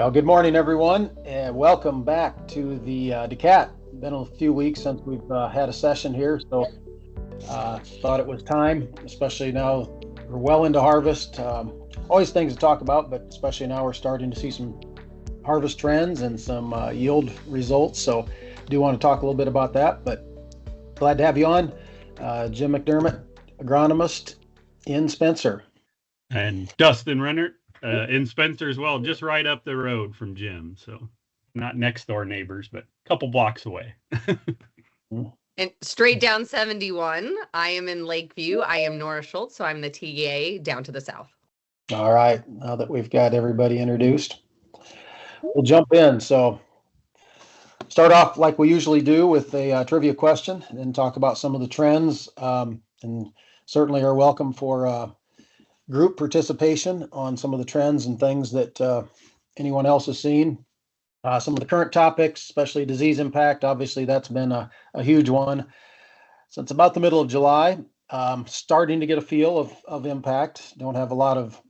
Well, good morning, everyone, and welcome back to the DAACAT. Been a few weeks since we've had a session here, so thought it was time, especially now we're well into harvest. Always things to talk about, but especially now we're starting to see some harvest trends and some yield results. So do want to talk a little bit about that, but glad to have you on. Jim McDermott, agronomist in Spencer. And Dustin Rennert in Spencer as well, just right up the road from Jim. So not next door neighbors, but a couple blocks away. And straight down 71, I am in Lakeview. I am Nora Schultz, so I'm the TA down to the south. All right, now that we've got everybody introduced, we'll jump in. So start off like we usually do with a trivia question and then talk about some of the trends, and certainly are welcome for group participation on some of the trends and things that anyone else has seen. Some of the current topics, especially disease impact, obviously that's been a huge one since about the middle of July. Starting to get a feel of impact. Don't have a lot of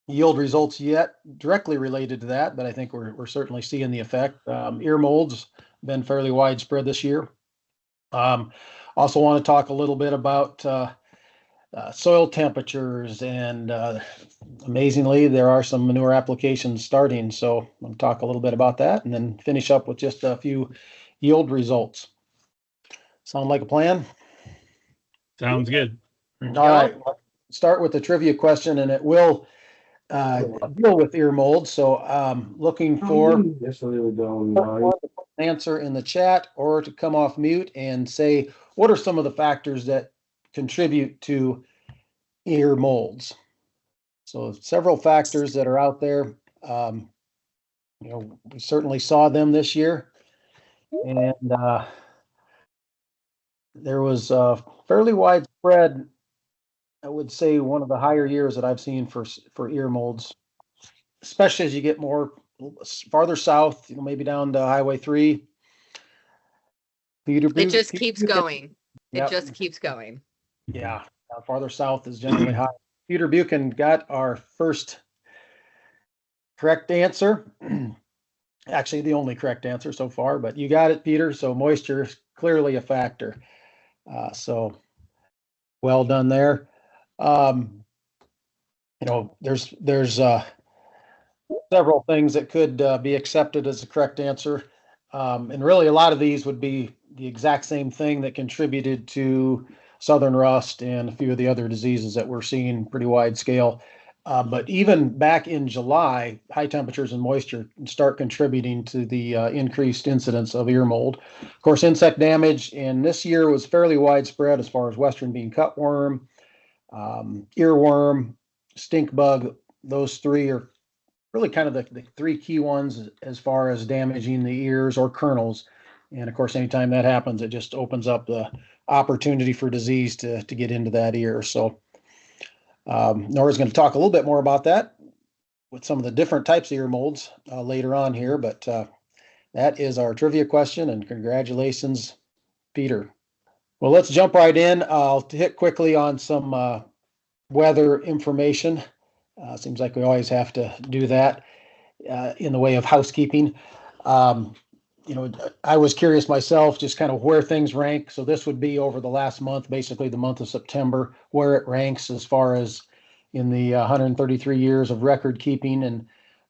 yield results yet directly related to that, but I think we're certainly seeing the effect. Ear molds been fairly widespread this year. Also want to talk a little bit about soil temperatures, and amazingly, there are some manure applications starting. So I'll talk a little bit about that and then finish up with just a few yield results. Sound like a plan? Sounds good. All right, start with the trivia question, and it will deal with ear mold. So looking for an answer in the chat or to come off mute and say, what are some of the factors that contribute to ear molds? So several factors that are out there. We certainly saw them this year, and there was fairly widespread. I would say one of the higher years that I've seen for ear molds, especially as you get more farther south, maybe down to Highway 3. It just keeps going. Yep. It just keeps going. Yeah, farther south is generally high. Peter Buchan got our first correct answer. Actually, the only correct answer so far, but you got it, Peter. So moisture is clearly a factor. So well done there. There's several things that could be accepted as the correct answer. And really a lot of these would be the exact same thing that contributed to southern rust and a few of the other diseases that we're seeing pretty wide scale. But even back in July, high temperatures and moisture start contributing to the increased incidence of ear mold. Of course, insect damage in this year was fairly widespread as far as western bean cutworm, earworm, stink bug. Those three are really kind of the three key ones as far as damaging the ears or kernels. And of course, anytime that happens, it just opens up the opportunity for disease to get into that ear. So Nora's going to talk a little bit more about that with some of the different types of ear molds later on here, but that is our trivia question, and congratulations, Peter. Well, let's jump right in. I'll hit quickly on some weather information. Seems like we always have to do that in the way of housekeeping. I was curious myself, just kind of where things rank. So this would be over the last month, basically the month of September, where it ranks as far as in the 133 years of record keeping, and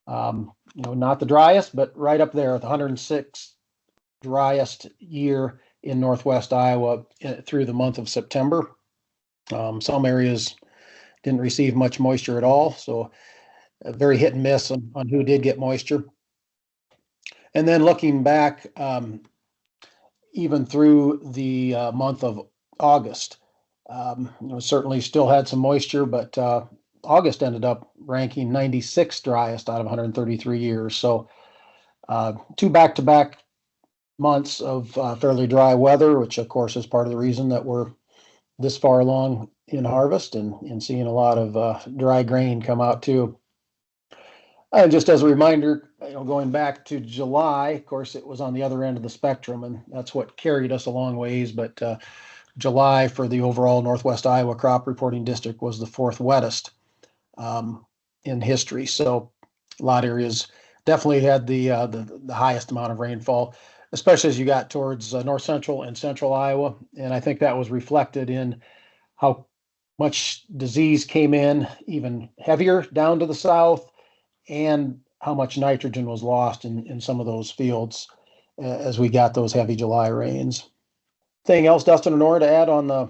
not the driest, but right up there, the 106th driest year in Northwest Iowa through the month of September. Some areas didn't receive much moisture at all, so very hit and miss on who did get moisture. And then looking back, even through the month of August, certainly still had some moisture, but August ended up ranking 96th driest out of 133 years. So two back-to-back months of fairly dry weather, which of course is part of the reason that we're this far along in harvest and seeing a lot of dry grain come out too. And just as a reminder, going back to July, of course, it was on the other end of the spectrum, and that's what carried us a long ways. But July for the overall Northwest Iowa crop reporting district was the fourth wettest in history. So a lot of areas definitely had the highest amount of rainfall, especially as you got towards north central and central Iowa. And I think that was reflected in how much disease came in even heavier down to the south, and how much nitrogen was lost in some of those fields as we got those heavy July rains. Anything else, Dustin or Nora, to add on the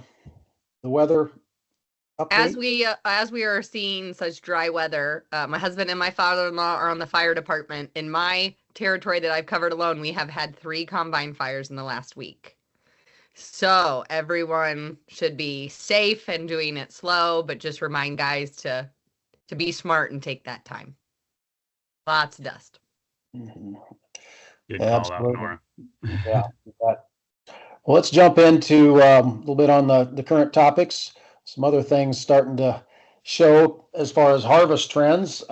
weather update? As we are seeing such dry weather, my husband and my father-in-law are on the fire department. In my territory that I've covered alone, we have had 3 combine fires in the last week. So everyone should be safe and doing it slow, but just remind guys to be smart and take that time. Lots of dust. Mm-hmm. Good call out, Nora. Yeah. Well, let's jump into a little bit on the current topics. Some other things starting to show as far as harvest trends.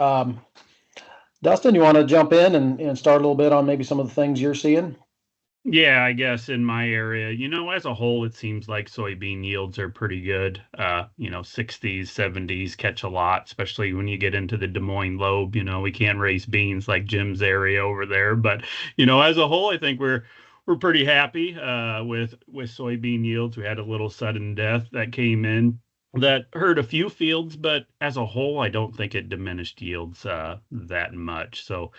Dustin, you want to jump in and start a little bit on maybe some of the things you're seeing? Yeah, I guess in my area, as a whole, it seems like soybean yields are pretty good. 60s, 70s catch a lot, especially when you get into the Des Moines lobe. We can't raise beans like Jim's area over there. But, as a whole, I think we're pretty happy with soybean yields. We had a little sudden death that came in that hurt a few fields, but as a whole, I don't think it diminished yields that much. So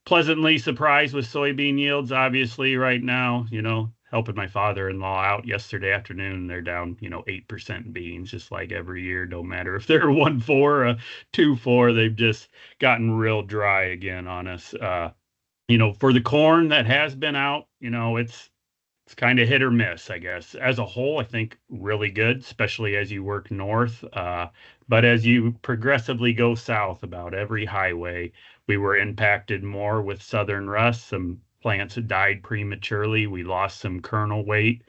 pleasantly surprised with soybean yields, obviously, right now, helping my father-in-law out yesterday afternoon. They're down, 8% beans, just like every year, no matter if they're 1.4 or 2.4, they've just gotten real dry again on us. For the corn that has been out, it's kind of hit or miss, I guess. As a whole, I think really good, especially as you work north. But as you progressively go south, about every highway, we were impacted more with southern rust. Some plants had died prematurely. We lost some kernel weight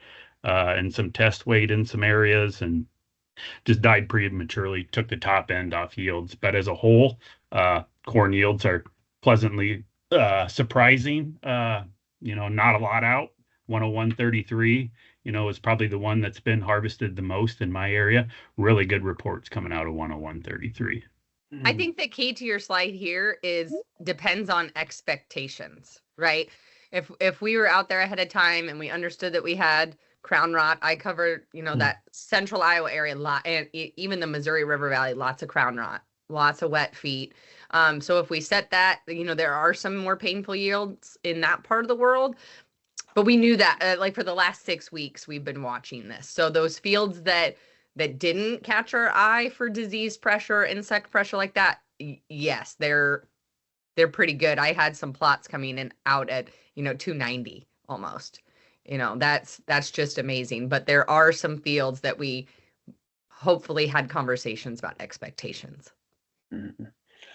and some test weight in some areas, and just died prematurely, took the top end off yields. But as a whole, corn yields are pleasantly surprising. Not a lot out. 101.33, is probably the one that's been harvested the most in my area. Really good reports coming out of 101.33. I think the key to your slide here is depends on expectations, right? If we were out there ahead of time and we understood that we had crown rot, I covered, that central Iowa area, and even the Missouri River Valley, lots of crown rot, lots of wet feet. So if we set that, there are some more painful yields in that part of the world. But we knew that, like for the last 6 weeks, we've been watching this. So those fields that didn't catch our eye for disease pressure, insect pressure like that, yes, they're pretty good. I had some plots coming in out at 290 almost. That's just amazing. But there are some fields that we hopefully had conversations about expectations. Mm-hmm.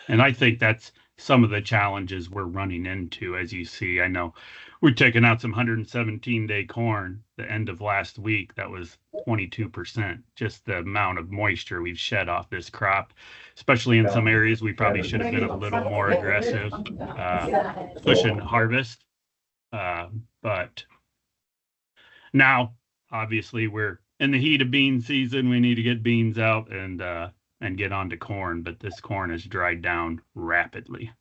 And I think that's some of the challenges we're running into. As you see, I know we're taking out some 117-day corn the end of last week. That was 22%, just the amount of moisture we've shed off this crop, especially in some areas. We probably should have been a little more aggressive pushing harvest. But now, obviously, we're in the heat of bean season. We need to get beans out and get onto corn, but this corn has dried down rapidly.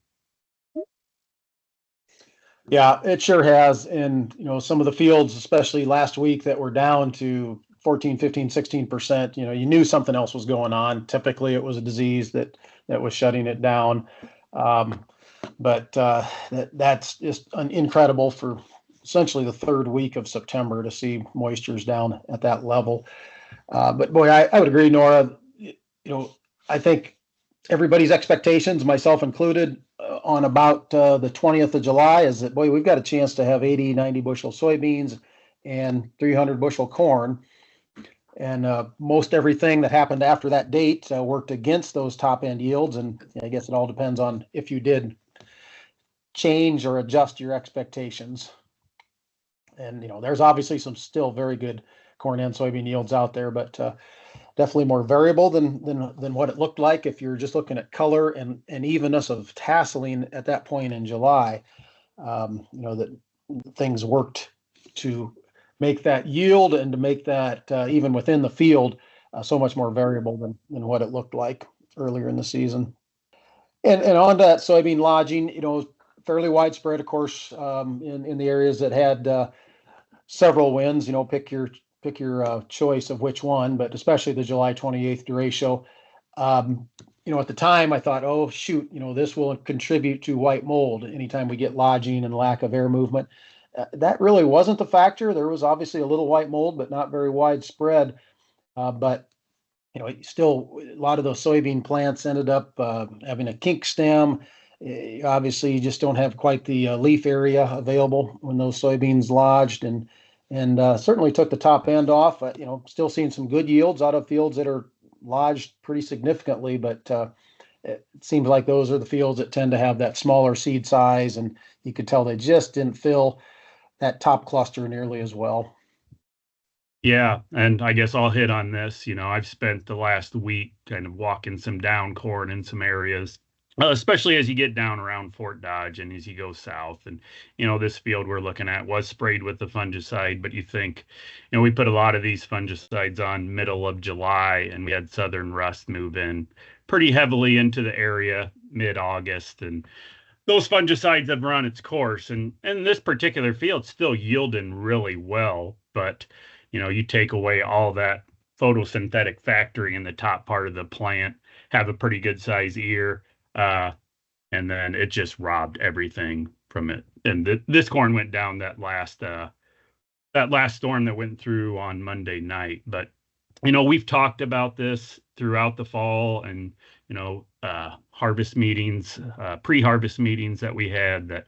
Yeah, it sure has. And, some of the fields, especially last week, that were down to 14, 15, 16%, you knew something else was going on. Typically it was a disease that was shutting it down. But that's just incredible for essentially the 3rd week of September to see moistures down at that level. But boy, I would agree, Nora. I think everybody's expectations, myself included, on about the 20th of July is that, boy, we've got a chance to have 80, 90 bushel soybeans and 300 bushel corn. And most everything that happened after that date worked against those top end yields. And I guess it all depends on if you did change or adjust your expectations. And, there's obviously some still very good corn and soybean yields out there, but definitely more variable than what it looked like if you're just looking at color and evenness of tasseling at that point in July. That things worked to make that yield and to make that even within the field so much more variable than what it looked like earlier in the season. And on to that soybean lodging, fairly widespread, of course, in the areas that had several wins. Pick your choice of which one, but especially the July 28th derecho. At the time I thought, oh shoot, this will contribute to white mold anytime we get lodging and lack of air movement. That really wasn't the factor. There was obviously a little white mold, but not very widespread. But still, a lot of those soybean plants ended up having a kink stem. Obviously, you just don't have quite the leaf area available when those soybeans lodged, and certainly took the top end off. Still seeing some good yields out of fields that are lodged pretty significantly, but it seems like those are the fields that tend to have that smaller seed size, and you could tell they just didn't fill that top cluster nearly as well. Yeah, and I guess I'll hit on this. I've spent the last week kind of walking some down corn in some areas, especially as you get down around Fort Dodge and as you go south. And, this field we're looking at was sprayed with the fungicide, but you think, we put a lot of these fungicides on middle of July, and we had southern rust move in pretty heavily into the area mid-August. And those fungicides have run its course. And this particular field's still yielding really well, but you take away all that photosynthetic factory in the top part of the plant, have a pretty good size ear, and then it just robbed everything from it. And this corn went down that last storm that went through on Monday night. But we've talked about this throughout the fall, and harvest meetings, pre-harvest meetings that we had, that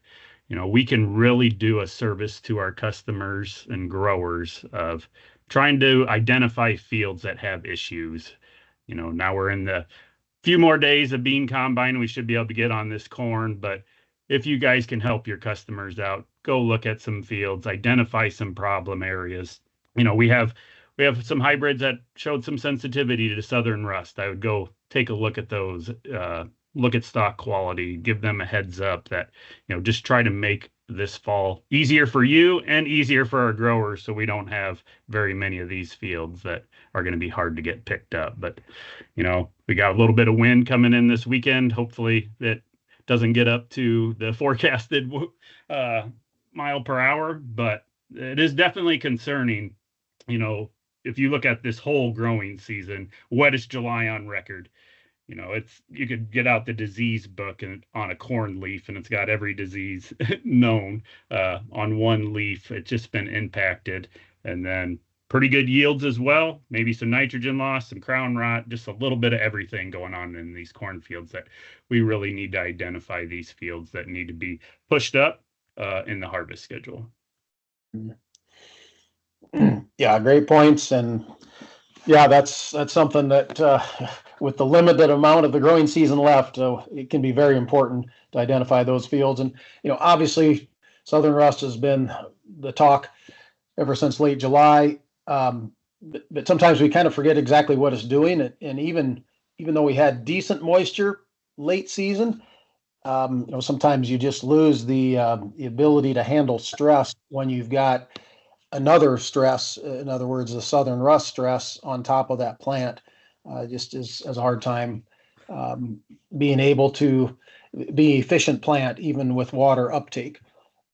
we can really do a service to our customers and growers of trying to identify fields that have issues. Now we're in the few more days of bean combine, we should be able to get on this corn. But if you guys can help your customers out, go look at some fields, identify some problem areas. We have some hybrids that showed some sensitivity to southern rust. I would go take a look at those, look at stock quality, give them a heads up that, just try to make this fall easier for you and easier for our growers, so we don't have very many of these fields that are going to be hard to get picked up. But, we got a little bit of wind coming in this weekend. Hopefully that doesn't get up to the forecasted mile per hour, but it is definitely concerning. If you look at this whole growing season, wettest July on record. You could get out the disease book and on a corn leaf, and it's got every disease known on one leaf. It's just been impacted. And then pretty good yields as well, maybe some nitrogen loss, some crown rot, just a little bit of everything going on in these cornfields, that we really need to identify these fields that need to be pushed up in the harvest schedule. Yeah, great points. And yeah, that's something that with the limited amount of the growing season left, it can be very important to identify those fields. And, obviously southern rust has been the talk ever since late July. But sometimes we kind of forget exactly what it's doing. And even though we had decent moisture late season, sometimes you just lose the ability to handle stress when you've got another stress, in other words, the southern rust stress on top of that plant. Just as a hard time being able to be efficient plant, even with water uptake.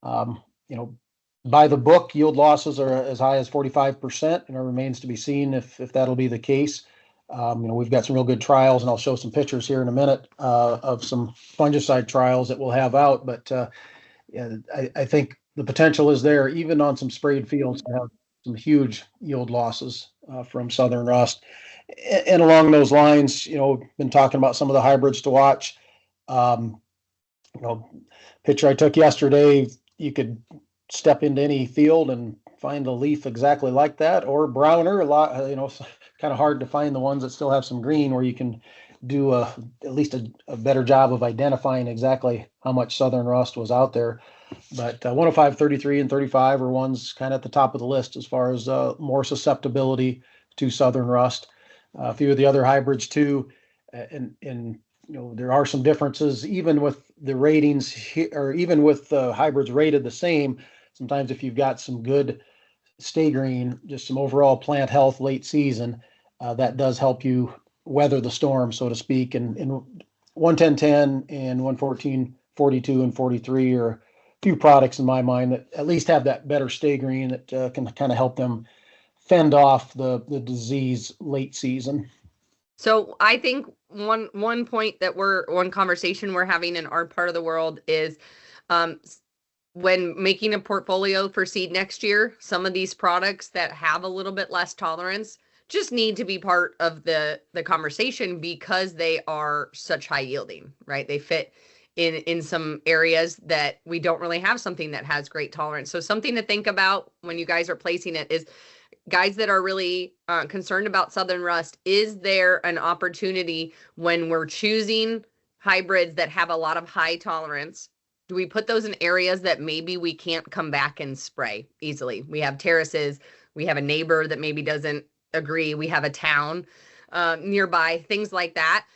By the book, yield losses are as high as 45%, and it remains to be seen if that'll be the case. We've got some real good trials, and I'll show some pictures here in a minute of some fungicide trials that we'll have out. But I think the potential is there, even on some sprayed fields, to have some huge yield losses from southern rust. And along those lines, been talking about some of the hybrids to watch. Picture I took yesterday, you could step into any field and find a leaf exactly like that, or browner. A lot, kind of hard to find the ones that still have some green, where you can do at least a better job of identifying exactly how much southern rust was out there. But 105, 33, and 35 are ones kind of at the top of the list as far as more susceptibility to southern rust. A few of the other hybrids too, and there are some differences even with the ratings or even with the hybrids rated the same. Sometimes if you've got some good stay green, just some overall plant health late season, that does help you weather the storm, so to speak. And 110-10 and 114-14 42 and 43 are a few products in my mind that at least have that better stay green that can kind of help them fend off the disease late season. So I think one point that one conversation we're having in our part of the world is when making a portfolio for seed next year, some of these products that have a little bit less tolerance just need to be part of the conversation because they are such high yielding, right? They fit in some areas that we don't really have something that has great tolerance. So something to think about when you guys are placing it is, guys that are really concerned about southern rust, is there an opportunity when we're choosing hybrids that have a lot of high tolerance? Do we put those in areas that maybe we can't come back and spray easily? We have terraces, we have a neighbor that maybe doesn't agree, we have a town nearby, things like that.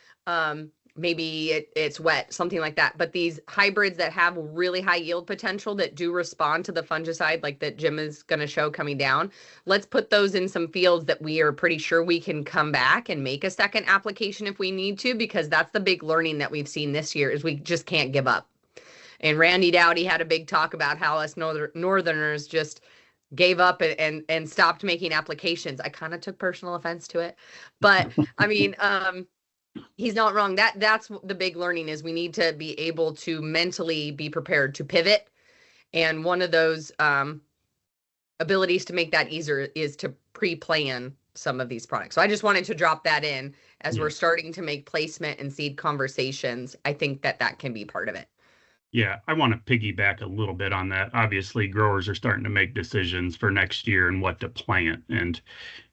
Maybe it's wet, something like that. But these hybrids that have really high yield potential that do respond to the fungicide, like that Jim is going to show coming down, let's put those in some fields that we are pretty sure we can come back and make a second application if we need to, because that's the big learning that we've seen this year is we just can't give up. And Randy Dowdy had a big talk about how us Northerners just gave up and stopped making applications. I kind of took personal offense to it, but I mean, he's not wrong. That's the big learning is we need to be able to mentally be prepared to pivot. And one of those abilities to make that easier is to pre-plan some of these products. So I just wanted to drop that in as we're starting to make placement and seed conversations. I think that can be part of it. Yeah, I want to piggyback a little bit on that. Obviously, growers are starting to make decisions for next year and what to plant. And,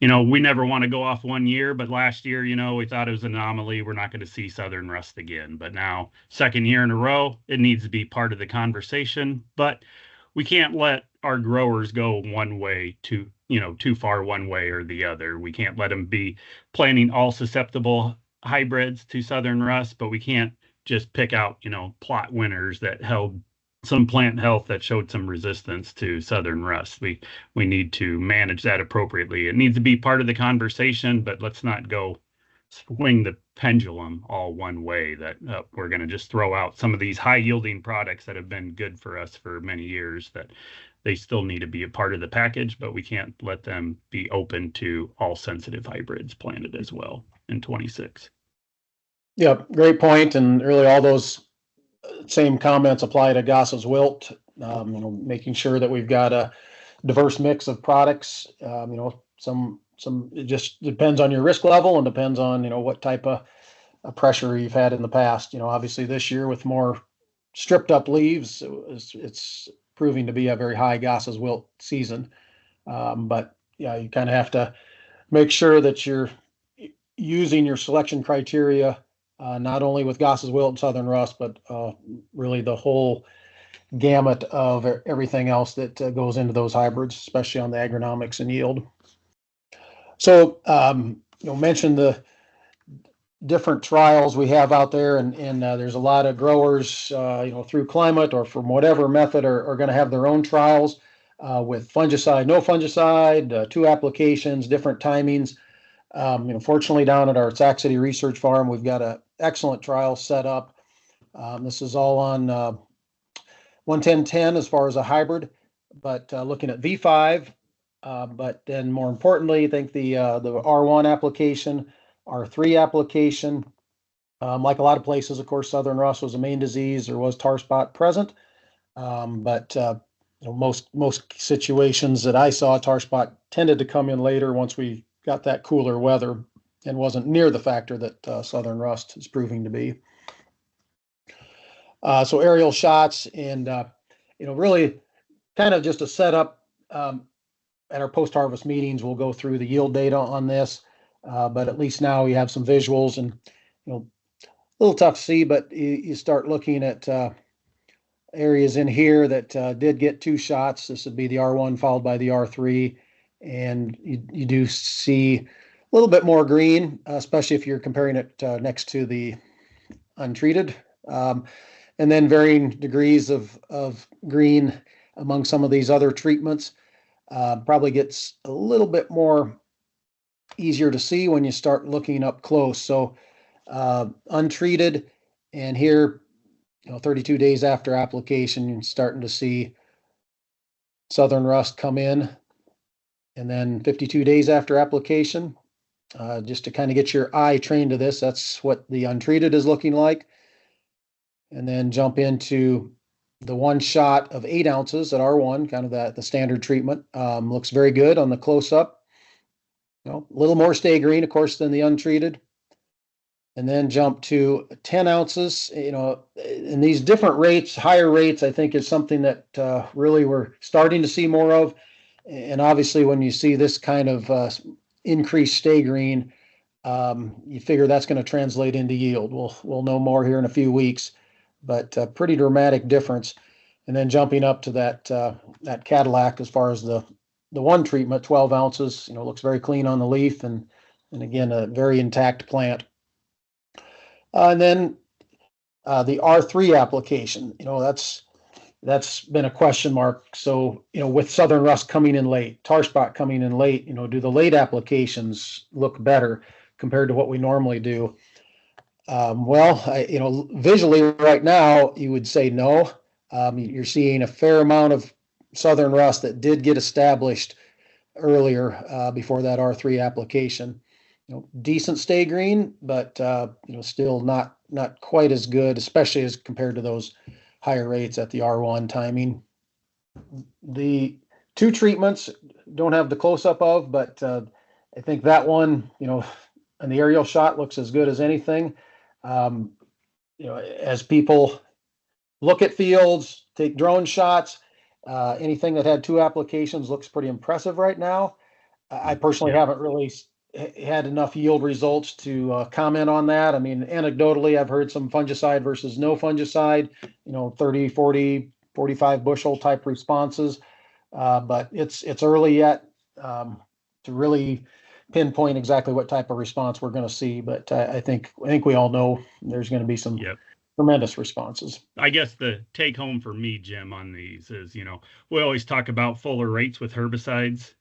we never want to go off one year, but last year, we thought it was an anomaly. We're not going to see southern rust again. But now, second year in a row, it needs to be part of the conversation. But we can't let our growers go one way too far one way or the other. We can't let them be planting all susceptible hybrids to southern rust, but we can't just pick out, plot winners that held some plant health that showed some resistance to southern rust. We need to manage that appropriately. It needs to be part of the conversation, but let's not go swing the pendulum all one way that we're going to just throw out some of these high yielding products that have been good for us for many years, that they still need to be a part of the package, but we can't let them be open to all sensitive hybrids planted as well in 26. Yeah, great point. And really all those same comments apply to Goss's wilt, making sure that we've got a diverse mix of products. Some it just depends on your risk level and depends on, what type of pressure you've had in the past. Obviously this year with more stripped up leaves, it's proving to be a very high Goss's wilt season. But yeah, you kind of have to make sure that you're using your selection criteria not only with Goss's wilt and southern rust, but really the whole gamut of everything else that goes into those hybrids, especially on the agronomics and yield. So, mention the different trials we have out there, and there's a lot of growers, through climate or from whatever method are going to have their own trials with fungicide, no fungicide, 2 applications, different timings. Fortunately, down at our Sac City Research Farm, we've got an excellent trial set up. This is all on 11010 as far as a hybrid, but looking at V5. But then more importantly, I think the R1 application, R3 application, like a lot of places, of course, southern rust was a main disease. There was tar spot present, but most situations that I saw, tar spot tended to come in later once we got that cooler weather and wasn't near the factor that southern rust is proving to be. So aerial shots and, really kind of just a setup at our post-harvest meetings, we'll go through the yield data on this, but at least now we have some visuals and, a little tough to see, but you start looking at areas in here that did get 2 shots. This would be the R1 followed by the R3. And you do see a little bit more green, especially if you're comparing it next to the untreated, and then varying degrees of green among some of these other treatments. Probably gets a little bit more easier to see when you start looking up close. So untreated, and here 32 days after application, you're starting to see southern rust come in. And then 52 days after application, just to kind of get your eye trained to this, that's what the untreated is looking like. And then jump into the one shot of 8 ounces at R1, kind of the standard treatment. Looks very good on the close-up. A little more stay green, of course, than the untreated. And then jump to 10 ounces, and these different rates, higher rates, I think is something that really we're starting to see more of. And obviously when you see this kind of increased stay green, you figure that's going to translate into yield. We'll know more here in a few weeks, but pretty dramatic difference. And then jumping up to that Cadillac as far as the one treatment, 12 ounces, looks very clean on the leaf, and again, a very intact plant. And then the R3 application, that's been a question mark. So, with southern rust coming in late, tar spot coming in late, do the late applications look better compared to what we normally do? Visually right now, you would say no. You're seeing a fair amount of southern rust that did get established earlier before that R3 application. Decent stay green, but still not quite as good, especially as compared to those higher rates at the R1 timing. The 2 treatments don't have the close-up of, but I think that one, an aerial shot looks as good as anything. As people look at fields, take drone shots, anything that had 2 applications looks pretty impressive right now. I personally haven't really had enough yield results to comment on that. I mean, anecdotally, I've heard some fungicide versus no fungicide, 30, 40, 45 bushel type responses. But it's early yet to really pinpoint exactly what type of response we're going to see. But I think we all know there's going to be some tremendous responses. I guess the take home for me, Jim, on these is, we always talk about fuller rates with herbicides,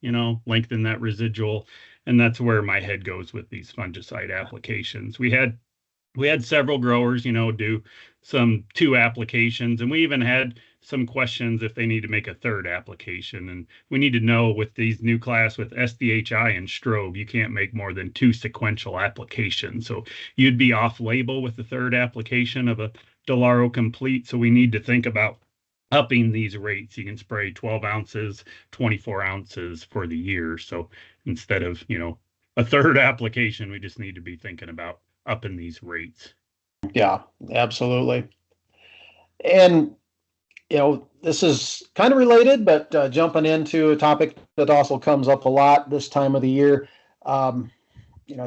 lengthen that residual. And that's where my head goes with these fungicide applications. We had several growers, do some 2 applications, and we even had some questions if they need to make a 3rd application. And we need to know with these new class with SDHI and strobe, you can't make more than 2 sequential applications. So you'd be off label with the 3rd application of a Delaro Complete. So we need to think about upping these rates. You can spray 12 ounces, 24 ounces for the year. So instead of, a 3rd application, we just need to be thinking about upping these rates. Yeah, absolutely. And, this is kind of related, but jumping into a topic that also comes up a lot this time of the year. I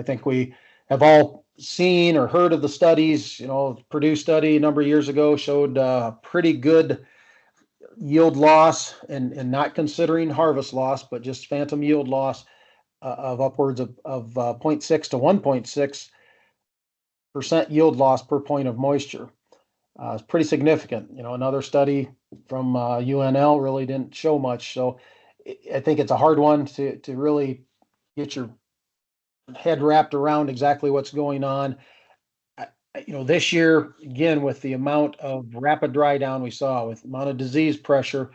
think we have all seen or heard of the studies. Purdue study a number of years ago showed pretty good yield loss, and not considering harvest loss, but just phantom yield loss of upwards of 0.6 to 1.6% yield loss per point of moisture. It's pretty significant. Another study from UNL really didn't show much. So I think it's a hard one to really get your head wrapped around exactly what's going on. This year, again, with the amount of rapid dry down we saw, with the amount of disease pressure,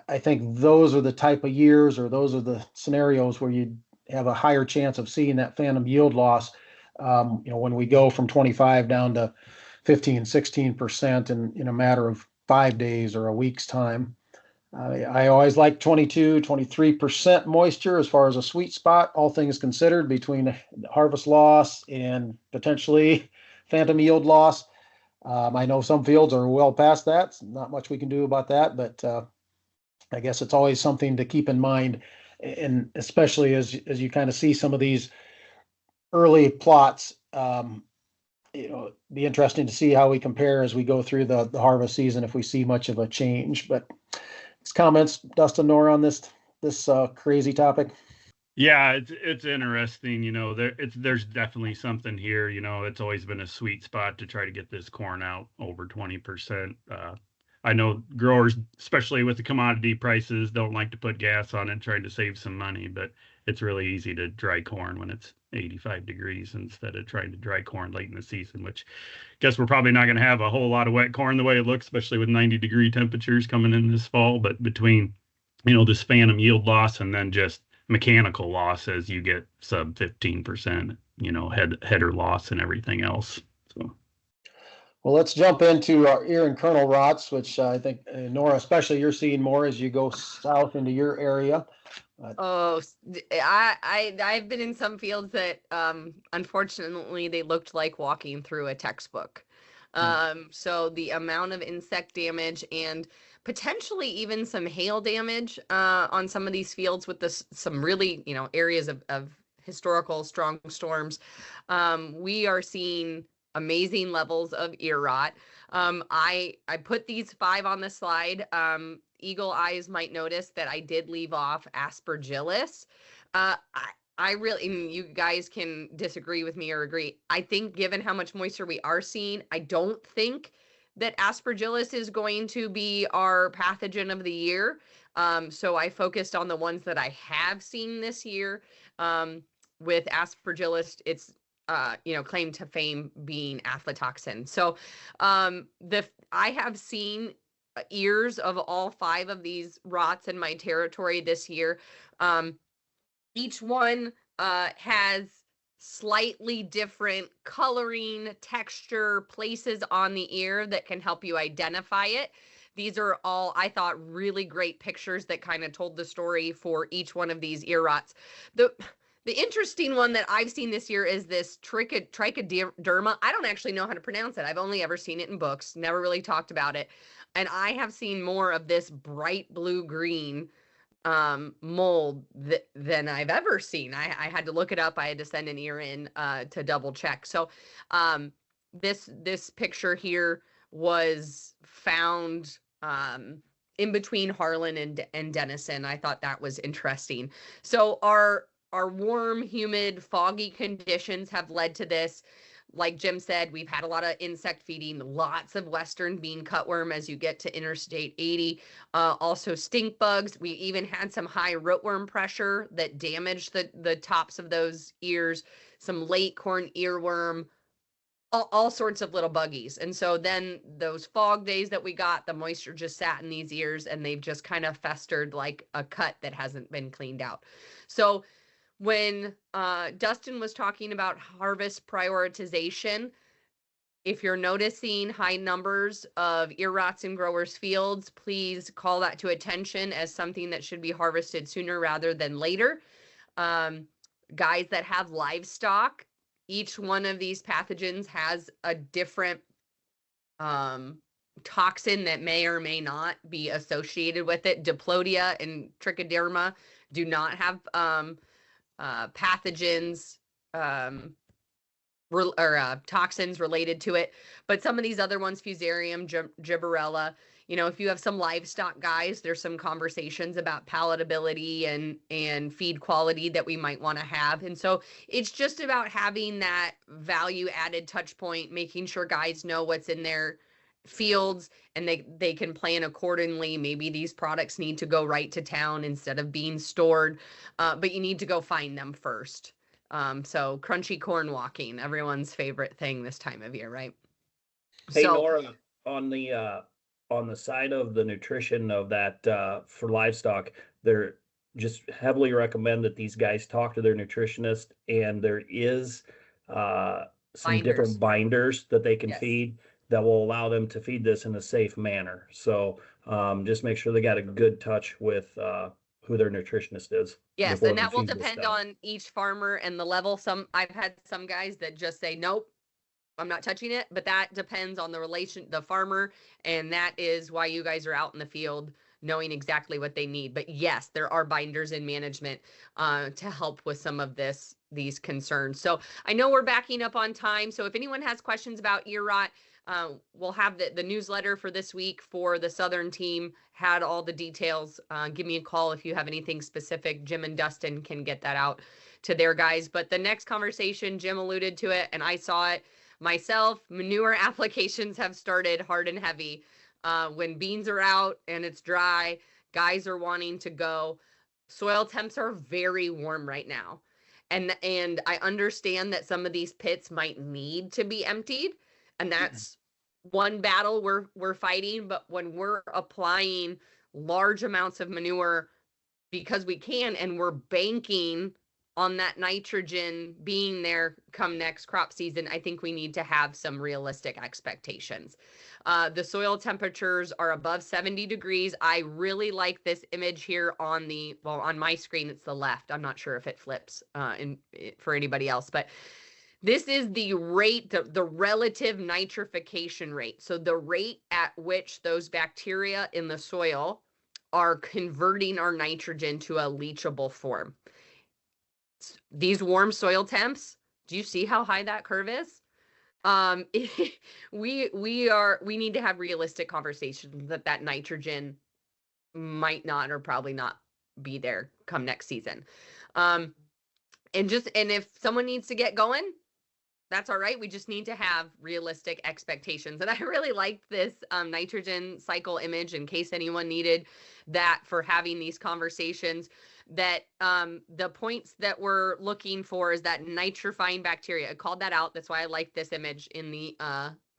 I think those are the type of years, or those are the scenarios where you have a higher chance of seeing that phantom yield loss. When we go from 25 down to 15, 16% in a matter of 5 days or a week's time. I always like 22, 23% moisture as far as a sweet spot, all things considered, between harvest loss and potentially phantom yield loss. I know some fields are well past that. Not much we can do about that, but I guess it's always something to keep in mind, and especially as you kind of see some of these early plots. Be interesting to see how we compare as we go through the harvest season, if we see much of a change. But comments, Dustin, Nora, on this crazy topic? Yeah, it's interesting. There's definitely something here. It's always been a sweet spot to try to get this corn out over 20%. I know growers, especially with the commodity prices, don't like to put gas on it, trying to save some money. But it's really easy to dry corn when it's 85 degrees instead of trying to dry corn late in the season, which guess we're probably not going to have a whole lot of wet corn the way it looks, especially with 90-degree temperatures coming in this fall. But between, this phantom yield loss and then just mechanical loss as you get sub 15%, header loss and everything else. So. Well, let's jump into our ear and kernel rots, which I think, Nora, especially you're seeing more as you go south into your area. I've been in some fields that unfortunately they looked like walking through a textbook. So the amount of insect damage and potentially even some hail damage on some of these fields with some really, areas of historical strong storms. We are seeing amazing levels of ear rot. I put these 5 on the slide. Eagle eyes might notice that I did leave off aspergillus. I really, and you guys can disagree with me or agree. I think given how much moisture we are seeing, I don't think that aspergillus is going to be our pathogen of the year. So I focused on the ones that I have seen this year. With aspergillus, it's claim to fame being aflatoxin. So I have seen ears of all 5 of these rots in my territory this year. Each one has slightly different coloring, texture, places on the ear that can help you identify it. These are all, I thought, really great pictures that kind of told the story for each one of these ear rots. The interesting one that I've seen this year is this trichoderma. I don't actually know how to pronounce it. I've only ever seen it in books, never really talked about it. And I have seen more of this bright blue-green mold than I've ever seen. I had to look it up. I had to send an ear in to double check. So this picture here was found in between Harlan and Denison. I thought that was interesting. So our warm, humid, foggy conditions have led to this. Like Jim said, we've had a lot of insect feeding, lots of western bean cutworm as you get to Interstate 80. Also stink bugs. We even had some high rootworm pressure that damaged the tops of those ears, some late corn earworm, all sorts of little buggies. And so then those fog days that we got, the moisture just sat in these ears and they've just kind of festered like a cut that hasn't been cleaned out. So when Dustin was talking about harvest prioritization, if you're noticing high numbers of ear rots in growers' fields, please call that to attention as something that should be harvested sooner rather than later. Guys that have livestock, each one of these pathogens has a different toxin that may or may not be associated with it. Diplodia and trichoderma do not have pathogens or toxins related to it, but some of these other ones, Fusarium, Gibberella, if you have some livestock guys, there's some conversations about palatability and feed quality that we might want to have. And so it's just about having that value added touch point, making sure guys know what's in their fields and they can plan accordingly. Maybe these products need to go right to town instead of being stored, but you need to go find them first. So crunchy corn walking, everyone's favorite thing this time of year, right? Hey, Nora, on the side of the nutrition of that for livestock, they're just heavily recommend that these guys talk to their nutritionist, and there is some different binders that they can feed that will allow them to feed this in a safe manner. So just make sure they got a good touch with who their nutritionist is. Yes, and that will depend on each farmer and the level. I've had some guys that just say, nope, I'm not touching it, but that depends on the farmer, and that is why you guys are out in the field knowing exactly what they need. But yes, there are binders in management to help with some of these concerns. So I know we're backing up on time. So if anyone has questions about ear rot, we'll have the newsletter for this week for the Southern team had all the details. Give me a call if you have anything specific. Jim and Dustin can get that out to their guys. But the next conversation, Jim alluded to it and I saw it myself. Manure applications have started hard and heavy. When beans are out and it's dry, guys are wanting to go. Soil temps are very warm right now. And I understand that some of these pits might need to be emptied, and that's one battle we're fighting. But when we're applying large amounts of manure because we can, and we're banking on that nitrogen being there come next crop season, I think we need to have some realistic expectations. The soil temperatures are above 70 degrees. I really like this image here on on my screen, it's the left. I'm not sure if it flips for anybody else, but this is the rate, the relative nitrification rate. So the rate at which those bacteria in the soil are converting our nitrogen to a leachable form. These warm soil temps, do you see how high that curve is? We need to have realistic conversations that nitrogen might not, or probably not, be there come next season. And if someone needs to get going, that's all right. We just need to have realistic expectations. And I really liked this nitrogen cycle image in case anyone needed that for having these conversations, that the points that we're looking for is that nitrifying bacteria. I called that out. That's why I like this image in the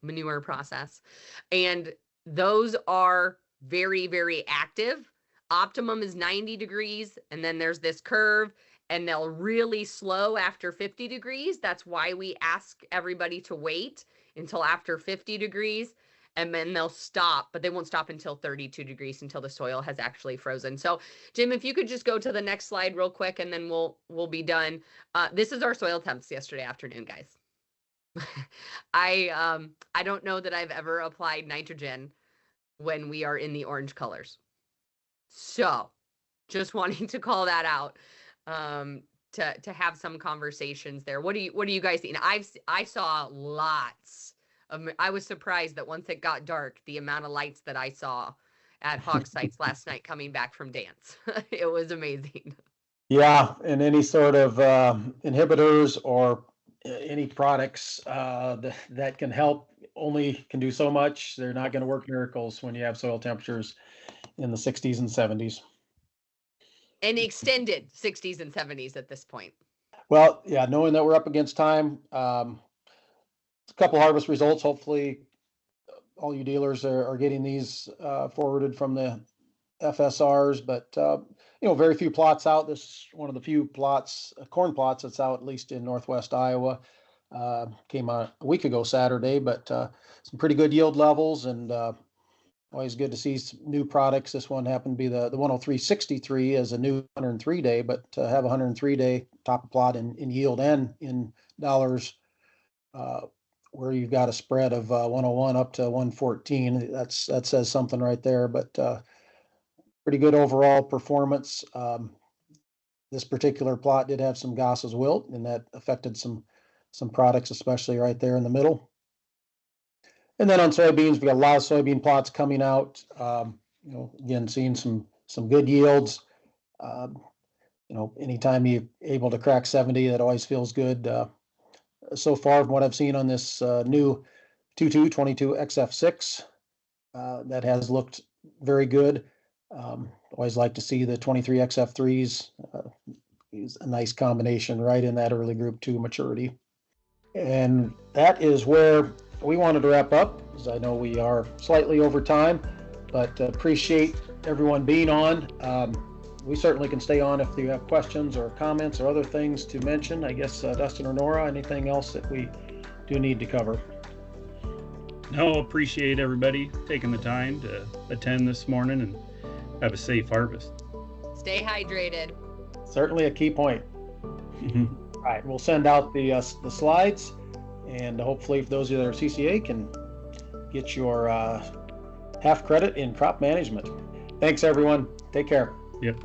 manure process. And those are very, very active. Optimum is 90 degrees. And then there's this curve, and they'll really slow after 50 degrees. That's why we ask everybody to wait until after 50 degrees, and then they'll stop, but they won't stop until 32 degrees, until the soil has actually frozen. So Jim, if you could just go to the next slide real quick, and then we'll be done. This is our soil temps yesterday afternoon, guys. I don't know that I've ever applied nitrogen when we are in the orange colors. So just wanting to call that out. To have some conversations there. What do you guys see? And I saw lots of, I was surprised that once it got dark, the amount of lights that I saw at hog sites last night coming back from dance. It was amazing. Yeah, and any sort of inhibitors or any products that can help only can do so much. They're not going to work miracles when you have soil temperatures in the 60s and 70s. And extended 60s and 70s at this point. Well, yeah, knowing that we're up against time, a couple harvest results. Hopefully, all you dealers are getting these forwarded from the FSRs. But very few plots out. This is one of the few plots, corn plots that's out, at least in Northwest Iowa. Came out a week ago Saturday, but some pretty good yield levels, and always good to see some new products. This one happened to be the 103.63 as a new 103 day, but to have a 103 day top of plot in yield and in dollars, where you've got a spread of 101 up to 114, that says something right there. But pretty good overall performance. This particular plot did have some Gossa's wilt, and that affected some products, especially right there in the middle. And then on soybeans, we got a lot of soybean plots coming out. Again, seeing some good yields. Anytime you're able to crack 70, that always feels good. So far, from what I've seen on this new 22 XF6, that has looked very good. Always like to see the 23 XF3s. Is a nice combination right in that early group 2 maturity. And that is where we wanted to wrap up, as I know we are slightly over time, but appreciate everyone being on. We certainly can stay on if you have questions or comments or other things to mention. I guess Dustin or Nora, anything else that we do need to cover? No, appreciate everybody taking the time to attend this morning, and have a safe harvest. Stay hydrated. Certainly a key point. All right, we'll send out the slides, and hopefully for those of you that are CCA can get your half credit in crop management. Thanks, everyone. Take care. Yep.